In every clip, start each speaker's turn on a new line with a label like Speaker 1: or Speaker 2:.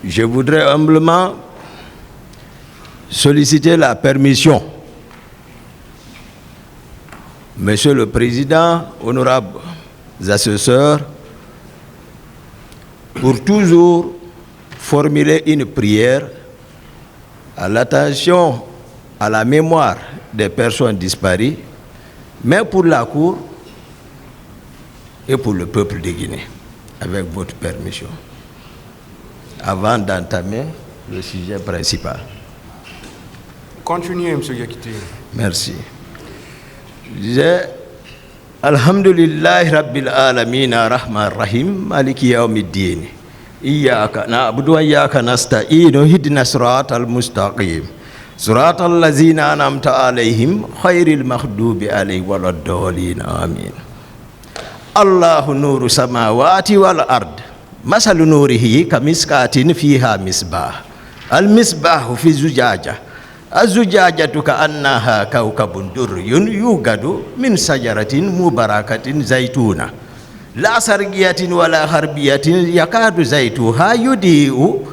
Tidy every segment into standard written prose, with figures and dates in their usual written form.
Speaker 1: je voudrais humblement solliciter la permission, Monsieur le Président, honorables assesseurs, pour toujours formuler une prière à l'attention, à la mémoire des personnes disparues, mais pour la Cour et pour le peuple de Guinée, avec votre permission, avant d'entamer le sujet principal.
Speaker 2: Continuez, M. Yakité.
Speaker 1: Merci. Je disais, Alhamdulillah Rabbil Alamin Ar-Rahman Rahim Maliki Yawmiddin Iyyaka na'budu wa iyyaka nasta'in ihdinas siratal mustaqim siratal ladzina an'amta 'alaihim khairil maghdubi 'alaihim waladdallin amin. Allahu nuru samawati wal ard masalu nurihi kamiskatin fiha misbah al misbahu fi zujajah az-zujajatu ka'annaha kawkabun durriyun yugadu min sajaratin mubarakatin zaituna la sargiyatin wala harbiyatin yakadu zaituha yudi'u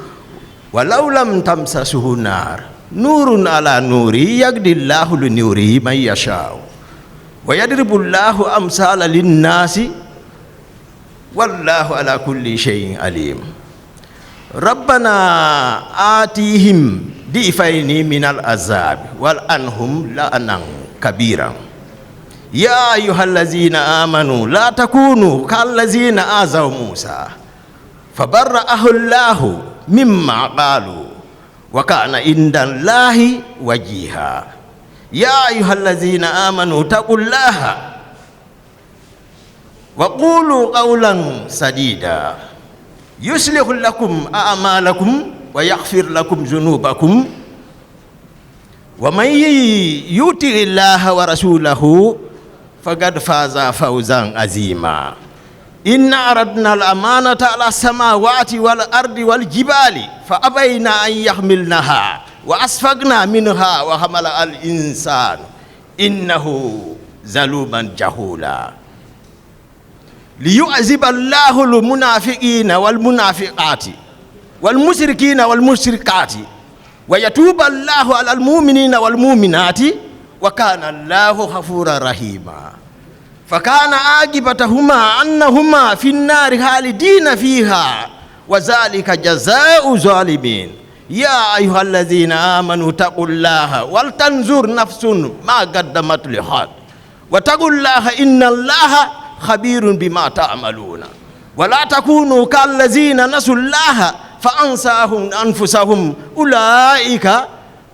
Speaker 1: walau lam tamsasuhu nar nurun ala nuri yagdillahu li nurihi man yasha'u wa yadribullahu amsala linnasi wallahu ala kulli shay'in alim. Rabbana atihim difaini minal azab wal anhum la'anan kabiran. Ya ayyuhallazina amanu la takunu kallazina azaw Musa fabarra'ahu Allahu mimma qalu wa kana indallahi wajiha. Ya ayyuhallazina amanu taqullaha wa qulu qawlan sadida yuslihu lakum a'malakum wa yaghfir lakum dhunubakum wa man yuti illaha wa rasulahu faqad faza fawzan azima. Inna aradna al-amanata ala samawati wal ardi wal jibali fa abayna an yahmilnaha wa asfaqna minha wa hamala al-insan innahu zaluman jahula. Liyu'aziba Allahu al-munafiqina wal munafiqati wal mushrikina wal mushrikati wa yatuba Allahu ala al-mu'minina wal mu'minati wa kana Allahu ghafuran rahima. Fakana aqibatahuma annahuma fi an-nari khalidina fiha wa zalika jazaa'u zalimin. Ya ayyuhallazina amanu taqullaha wal tanzur nafsun ma qaddamat lihad wa taqullaha innallaha khabirun bima ta'maluna wa la takunu kallazina nasullaha fa ansahum anfusahum ulaika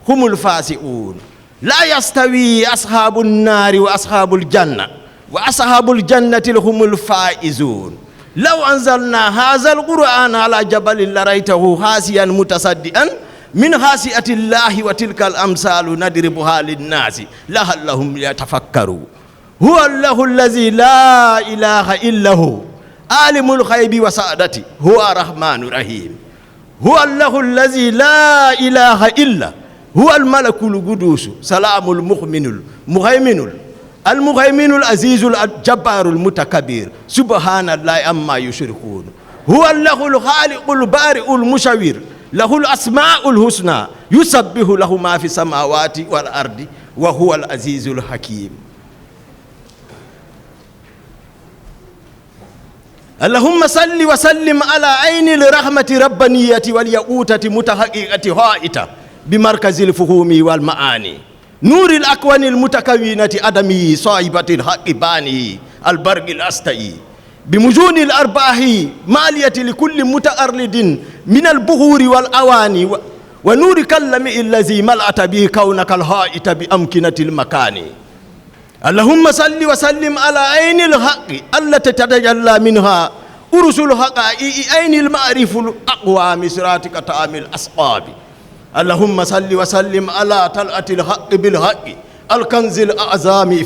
Speaker 1: humul fasiqun. La yastawi ashabun nari wa ashabul janna wa ashabul jannati humul faizun. Law anzalna hadzal qur'ana ala jabalin laraytahu hasiyan mutasaddian min khasiyatillahi wa tilkal amsalu nadribuha lin-nasi la'allahum yatafakkaru. Huwa Allahu allazi la ilaha illa hu alimul ghaibi wa sa'adati huwa rahmanur rahim. Huwa Allahu allazi la ilaha illa huwa al-malakul qudus salamul mu'minul muhaiminul al-muhaiminul azizul jabbarul mutakabbir subhanallahi amma yushrikun. Huwa Allahul khaliqul bari'ul musawwir lahul asmaul husna yusabbihu lahu ma fi samawati wal ardi wa huwal azizul hakim. Allahumma salli wa sallim ala aynil rahmati rabbaniyati wal yaqutati mutahaqiqati haita bi markazil fuhumi wal maani nuril akwanil mutakawinati adami sahibatil haqibani al barqil astai bi mujunil arbahi maliyati likulli mutaarridin min al buhuri wal awani wa nuri kallami allazi mal'ata bi kawnakal haita bi amkinatil makani. Allahumma salli wa sallim ala aynil haqqi allati tatajalla minha urusul haqa'i aynil ma'riful aqwa misratika ta'amil asqabi. Allahumma salli wa sallim ala tal'atil haqqi bil haqqi al-kanzil a'zami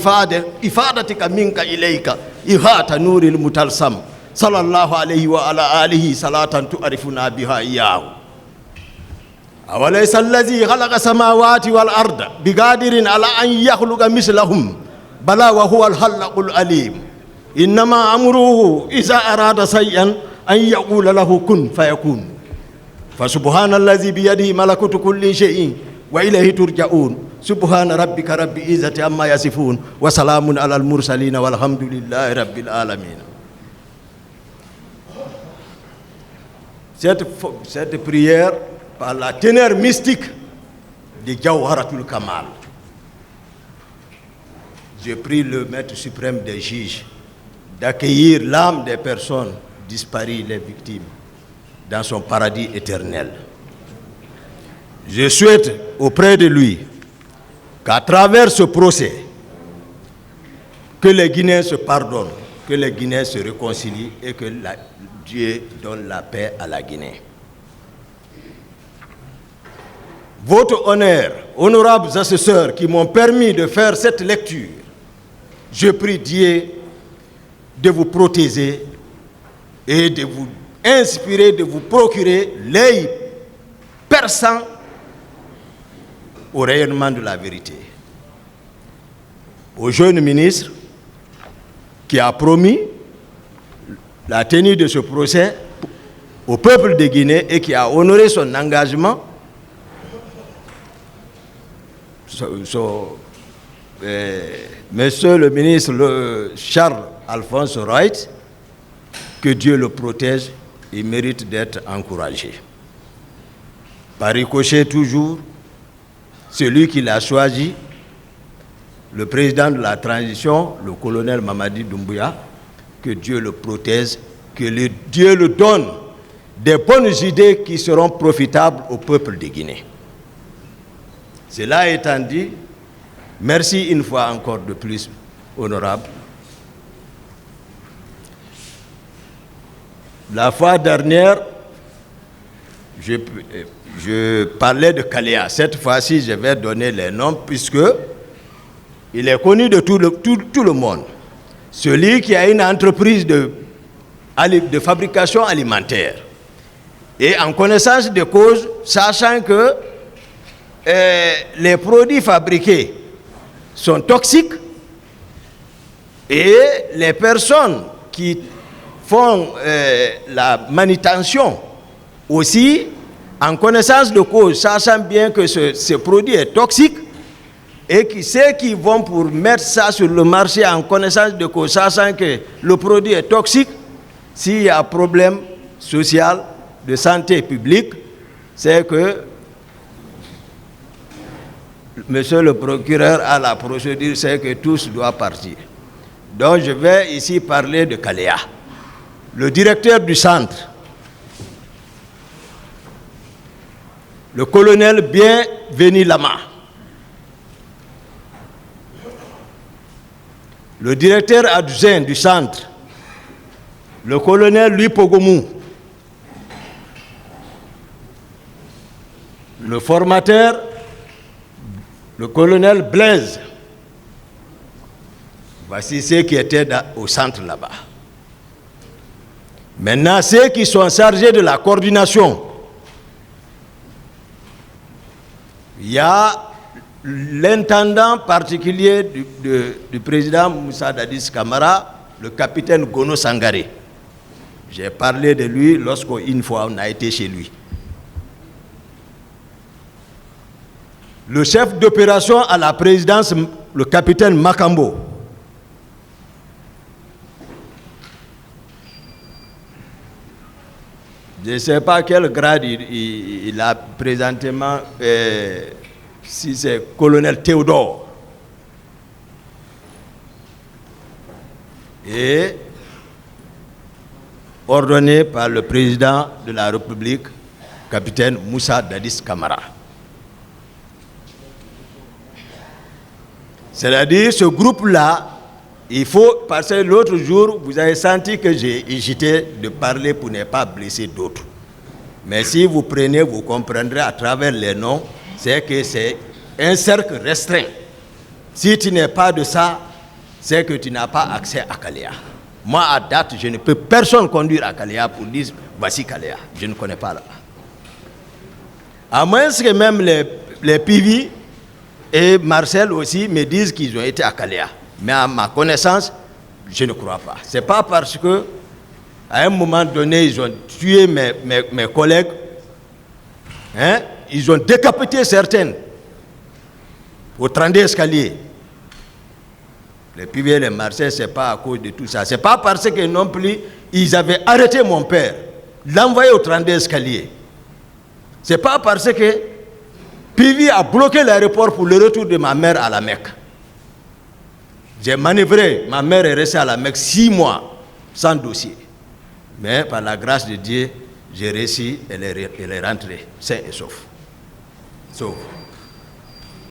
Speaker 1: ifadatika minka ilayka ihata nuril mutalsam sallallahu alayhi wa ala alihi salatan tu'arifuna biha iyyahu. Awalaysa allazi khalaqa samawati wal arda biqadirin ala an yakhluqa mislahum bala wa huwa al-khallaqul alim. Innama amruhu iza arada shay'an an yaqula lahu kun fayakun. فسبحان الذي بيده ملكوت كل شيء وإليه ترجعون سبحان ربك رب العزة عما يصفون وسلام على المرسلين والحمد لله رب العالمين. Cette prière, par la teneur mystique de Jawharatul Kamal, je prie le Maître suprême des juges d'accueillir l'âme des personnes disparues, les victimes, dans son paradis éternel. Je souhaite auprès de lui qu'à travers ce procès, que les Guinéens se pardonnent, que les Guinéens se réconcilient et que Dieu donne la paix à la Guinée. Votre honneur, honorables assesseurs qui m'ont permis de faire cette lecture, je prie Dieu de vous protéger et de vous inspirer, de vous procurer l'œil perçant au rayonnement de la vérité. Au jeune ministre qui a promis la tenue de ce procès au peuple de Guinée et qui a honoré son engagement, Monsieur le ministre Charles Alphonse Wright, que Dieu le protège, il mérite d'être encouragé. Par ricochet toujours, celui qui l'a choisi, le président de la transition, le colonel Mamadi Doumbouya, que Dieu le protège, que Dieu le donne des bonnes idées qui seront profitables au peuple de Guinée. Cela étant dit, merci une fois encore de plus, honorable. La fois dernière, je parlais de Kaléa. Cette fois-ci, je vais donner les noms puisque il est connu de tout le monde. Celui qui a une entreprise de fabrication alimentaire et en connaissance de cause, sachant que les produits fabriqués sont toxiques et les personnes qui font la manutention aussi, en connaissance de cause, sachant bien que ce produit est toxique, et que ceux qui vont pour mettre ça sur le marché en connaissance de cause, sachant que le produit est toxique, s'il y a un problème social, de santé publique, c'est que monsieur le procureur a la procédure, c'est que tous doivent partir. Donc je vais ici parler de Kaléa. Le directeur du centre, le colonel Bienvenu Lama, le directeur adjoint du centre, le colonel Louis Pogomou, le formateur, le colonel Blaise. Voici ceux qui étaient au centre là-bas. Maintenant, ceux qui sont chargés de la coordination, il y a l'intendant particulier du président Moussa Dadis Camara, le capitaine Gono Sangaré. J'ai parlé de lui lorsqu'une fois on a été chez lui. Le chef d'opération à la présidence, le capitaine Makambo. Je ne sais pas quel grade il a présentement, si c'est colonel Théodore. Et ordonné par le président de la République, capitaine Moussa Dadis Camara. C'est-à-dire, ce groupe-là, il faut, parce que l'autre jour, vous avez senti que j'ai hésité de parler pour ne pas blesser d'autres. Mais si vous prenez, vous comprendrez à travers les noms, c'est que c'est un cercle restreint. Si tu n'es pas de ça, c'est que tu n'as pas accès à Kaléa. Moi, à date, je ne peux personne conduire à Kaléa pour dire, voici Kaléa. Je ne connais pas là-bas. À moins que même les PV et Marcel aussi me disent qu'ils ont été à Kaléa. Mais à ma connaissance, je ne crois pas. Ce n'est pas parce que à un moment donné, ils ont tué mes collègues Hein? Ils ont décapité certaines au 32 escaliers. Les pivets, les marchés, ce n'est pas à cause de tout ça. Ce n'est pas parce que non plus, ils avaient arrêté mon père, l'envoyé au 32 escaliers. Ce n'est pas parce que Pivi a bloqué l'aéroport pour le retour de ma mère à la Mecque. J'ai manœuvré, ma mère est restée à la Mecque 6 mois sans dossier. Mais par la grâce de Dieu, j'ai réussi, elle est rentrée, sain et sauf.